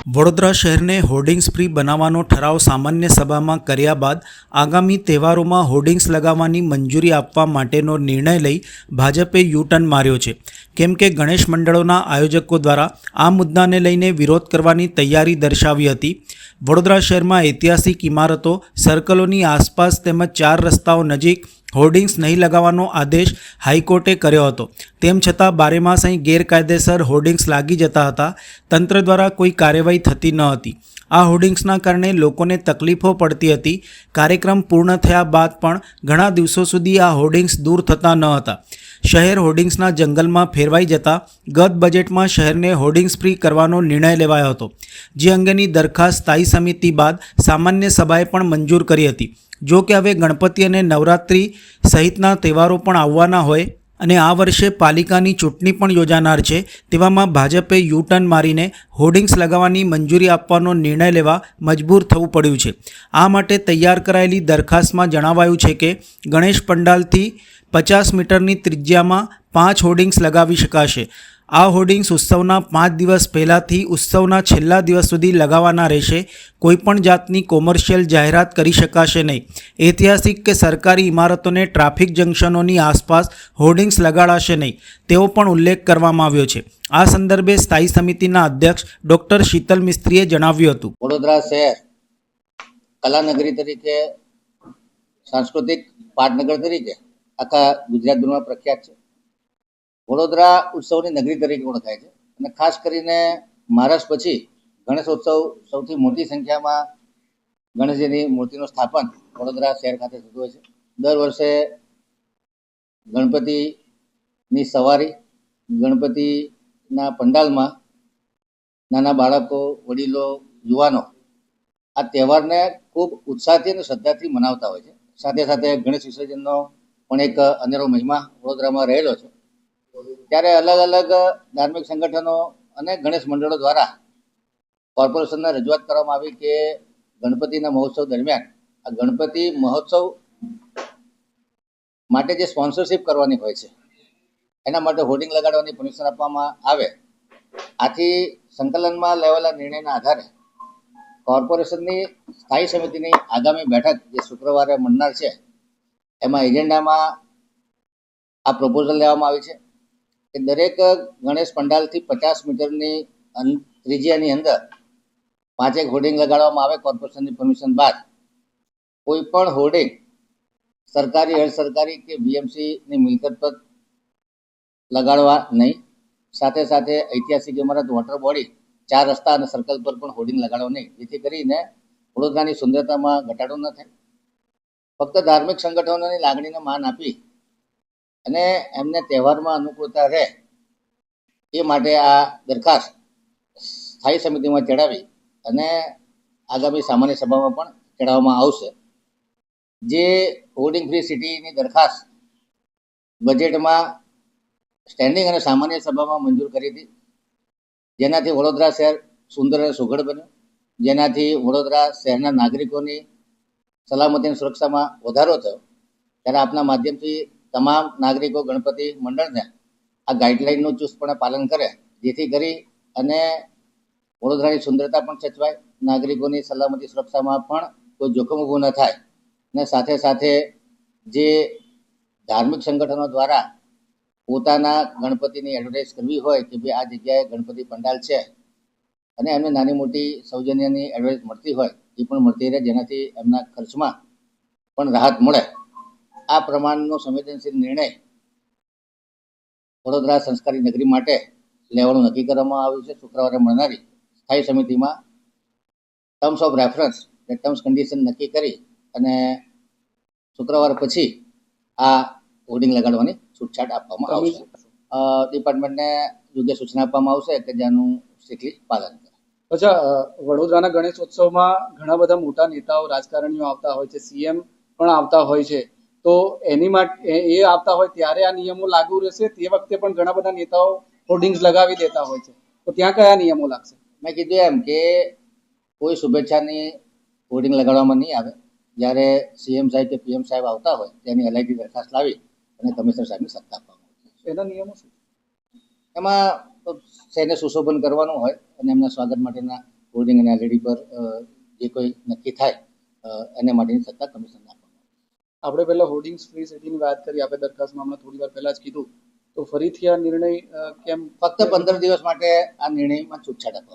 વડોદરા શહેરને hoardings free બનાવવાનો ઠરાવ સામાન્ય સભામાં કર્યા બાદ આગામી તહેવારોમાં હોર્ડિંગ્સ લગાવવાની મંજૂરી આપવા માટેનો નિર્ણય લઈ ભાજપે યુ-ટર્ન માર્યો છે. કેમ કે ગણેશ મંડળોના આયોજકો દ્વારા આ મુદ્દાને લઈને વિરોધ કરવાની તૈયારી દર્શાવી હતી. વડોદરા શહેરમાં ઐતિહાસિક ઇમારતો, સર્કલોની આસપાસ તેમજ 4 રસ્તાઓ નજીક હોર્ડિંગ્સ નહીં લગાવવાનો આદેશ હાઈકોર્ટે કર્યો હતો. તેમ છતાં બારેમાસ અહીં ગેરકાયદેસર હોર્ડિંગ્સ લાગી જતા હતા. તંત્ર દ્વારા કોઈ કાર્યવાહી થતી ન હતી. આ હોર્ડિંગ્સના કારણે લોકોને તકલીફો પડતી હતી. કાર્યક્રમ પૂર્ણ થયા બાદ પણ ઘણા દિવસો સુધી આ હોર્ડિંગ્સ દૂર થતા ન હતા. શહેર હોર્ડિંગ્સના જંગલમાં ફેરવાઈ જતા ગત બજેટમાં શહેરને હોર્ડિંગ્સ ફ્રી કરવાનો નિર્ણય લેવાયો હતો, જે અંગેની દરખાસ્ત સ્થાયી સમિતિ બાદ સામાન્ય સભાએ પણ મંજૂર કરી હતી. જો કે હવે ગણપતિ અને નવરાત્રિ સહિતના તહેવારો પણ આવવાના હોય અને આ વર્ષે પાલિકાની ચૂંટણી પણ યોજાનાર છે, તેવામાં ભાજપે યુ-ટર્ન મારીને હોર્ડિંગ્સ લગાવવાની મંજૂરી આપવાનો નિર્ણય લેવા મજબૂર થવું પડ્યું છે. આ માટે તૈયાર કરાયેલી દરખાસ્તમાં જણાવાયું છે કે ગણેશ પંડાલથી 50 મીટરની ત્રિજ્યામાં 5 હોર્ડિંગ્સ લગાવી શકાશે. આ હોર્ડિંગ્સ ઉત્સવના 5 દિવસ પહેલાંથી ઉત્સવના છેલ્લા દિવસ સુધી લગાવવાના રહેશે. કોઈપણ જાતની કોમર્શિયલ જાહેરાત કરી શકાશે નહીં. ઐતિહાસિક કે સરકારી ઇમારતોને ટ્રાફિક જંકશનોની આસપાસ હોર્ડિંગ્સ લગાડાશે નહીં, તેવો પણ ઉલ્લેખ કરવામાં આવ્યો છે. આ સંદર્ભે સ્થાયી સમિતિના અધ્યક્ષ ડૉક્ટર શીતલ મિસ્ત્રીએ જણાવ્યું હતું. વડોદરા શહેર કલાનગરી તરીકે, સાંસ્કૃતિક પાટનગર તરીકે આખા ગુજરાતભરમાં પ્રખ્યાત છે. વડોદરા ઉત્સવની નગરી તરીકે ઓળખાય છે અને ખાસ કરીને મહારાષ્ટ્ર પછી ગણેશોત્સવ સૌથી મોટી સંખ્યામાં ગણેશજીની મૂર્તિનું સ્થાપન વડોદરા શહેર ખાતે થતું હોય છે. દર વર્ષે ગણપતિની સવારી, ગણપતિના પંડાલમાં નાના બાળકો, વડીલો, યુવાનો આ તહેવારને ખૂબ ઉત્સાહથી અને શ્રદ્ધાથી મનાવતા હોય છે. સાથે સાથે ગણેશ વિસર્જનનો પણ એક અનેરો મહિમા વડોદરામાં રહેલો છે. ત્યારે અલગ અલગ ધાર્મિક સંગઠનો અને ગણેશ મંડળો દ્વારા કોર્પોરેશનને રજૂઆત કરવામાં આવી કે ગણપતિના મહોત્સવ દરમિયાન આ ગણપતિ મહોત્સવ માટે જે સ્પોન્સરશિપ કરવાની હોય છે એના માટે હોર્ડિંગ લગાડવાની પરમિશન આપવામાં આવે. આથી સંકલનમાં લેવાયેલા નિર્ણયના આધારે કોર્પોરેશનની સ્થાયી સમિતિની આગામી બેઠક જે શુક્રવારે મળનાર છે, એમાં એજન્ડામાં આ પ્રપોઝલ લેવામાં આવી છે કે દરેક ગણેશ પંડાલથી 50 મીટરની ત્રિજ્યાની અંદર 5 હોર્ડિંગ લગાડવામાં આવે કોર્પોરેશનની પરમિશન બાદ. કોઈ પણ હોર્ડિંગ સરકારી, અર્ધ સરકારી કે બીએમસીની મિલકત પર લગાડવા નહીં. સાથે સાથે ઐતિહાસિક ઇમારત, વોટર બોડી, 4 રસ્તા અને સર્કલ પર પણ હોર્ડિંગ લગાડવા નહીં, જેથી કરીને વડોદરાની સુંદરતામાં ઘટાડો ન થાય. ફક્ત ધાર્મિક સંગઠનોની લાગણીને માન આપી અને એમને તહેવારમાં અનુકૂળતા રહે એ માટે આ દરખાસ્ત સ્થાયી સમિતિમાં ચડાવી અને આગામી સામાન્ય સભામાં પણ ચડાવવામાં આવશે. જે હોર્ડિંગ ફ્રી સિટીની દરખાસ્ત બજેટમાં સ્ટેન્ડિંગ અને સામાન્ય સભામાં મંજૂર કરી હતી, જેનાથી વડોદરા શહેર સુંદર અને સુઘડ બન્યું, જેનાથી વડોદરા શહેરના નાગરિકોની સલામતી અને સુરક્ષામાં વધારો થયો. ત્યારે આપના માધ્યમથી તમામ નાગરિકો ગણપતિ મંડળને આ ગાઈડલાઇનનું ચુસ્તપણે પાલન કરે, જેથી કરી અને વડોદરાની સુંદરતા પણ સચવાય, નાગરિકોની સલામતી સુરક્ષામાં પણ કોઈ જોખમ ઊભું ન થાય. અને સાથે સાથે જે ધાર્મિક સંગઠનો દ્વારા પોતાના ગણપતિની એડવર્ટાઇઝ કરવી હોય કે ભાઈ આ જગ્યાએ ગણપતિ પંડાલ છે અને એમને નાની મોટી સૌજન્યની એડવર્ટાઇઝ મળતી હોય એ પણ મળતી રહે, જેનાથી એમના ખર્ચમાં પણ રાહત મળે. આ પ્રમાણનો સંવેદનશીલ નિર્ણય વડોદરા સંસ્કારી નગરી માટે લેવાનું નક્કી કરવામાં આવ્યું છે. શુક્રવારે મળનારી સ્થાયી સમિતિમાં terms of reference, terms condition નક્કી કરી અને શુક્રવાર પછી આ હોર્ડિંગ લગાડવાની છૂટછાટ આપવામાં આવશે. ડિપાર્ટમેન્ટને યોગ્ય સૂચના આપવામાં આવશે કે જેનું સ્ટ્રિક્ટલી પાલન કરે. અચ્છા, વડોદરાના ગણેશોત્સવમાં ઘણા બધા મોટા નેતાઓ, રાજકારણીઓ આવતા હોય છે, સીએમ પણ આવતા હોય છે, તો એની માટે એ આવતા હોય ત્યારે આ નિયમો લાગુ રહેશે? તે વખતે પણ ઘણા બધા નેતાઓ હોર્ડિંગ્સ લગાવી દેતા હોય છે, તો ત્યાં કયા નિયમો લાગશે? મેં કીધું એમ કે કોઈ શુભેચ્છાની હોર્ડિંગ લગાડવામાં નહીં આવે. જ્યારે સીએમ સાહેબ કે પીએમ સાહેબ આવતા હોય તેની એલઆઈટી દરખાસ્ત લાવી અને કમિશનર સાહેબને સત્તા આપવામાં આવે. એના નિયમો શું? એમાં શહેરને સુશોભન કરવાનું હોય અને એમના સ્વાગત માટેના હોર્ડિંગ અને એલઈડી પર જે કોઈ નક્કી થાય એને માટેની સત્તા કમિશનને આપવામાં આવે. આપણે પહેલા હોર્ડિંગ્સ ફ્રી સિટીની વાત કરી, આપણે દરખાસ્તમાં હમણાં થોડી વાર પહેલા જ કીધું, તો ફરીથી આ નિર્ણય કેમ? ફક્ત 15 દિવસ માટે આ નિર્ણયમાં છૂટછાટ આપવામાં